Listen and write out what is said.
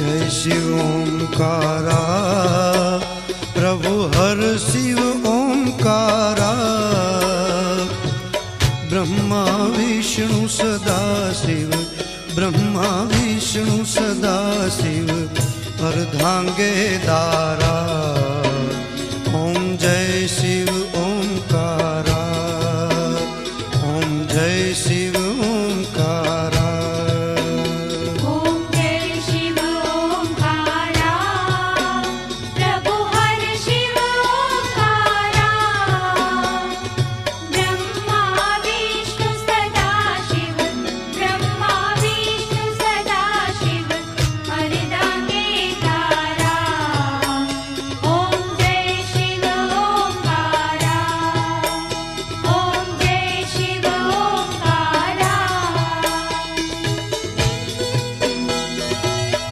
जय शिव ओंकारा, प्रभु हर शिव ओंकारा। ब्रह्मा विष्णु सदा शिव, ब्रह्मा विष्णु सदा शिव, अर्धांगे दारा।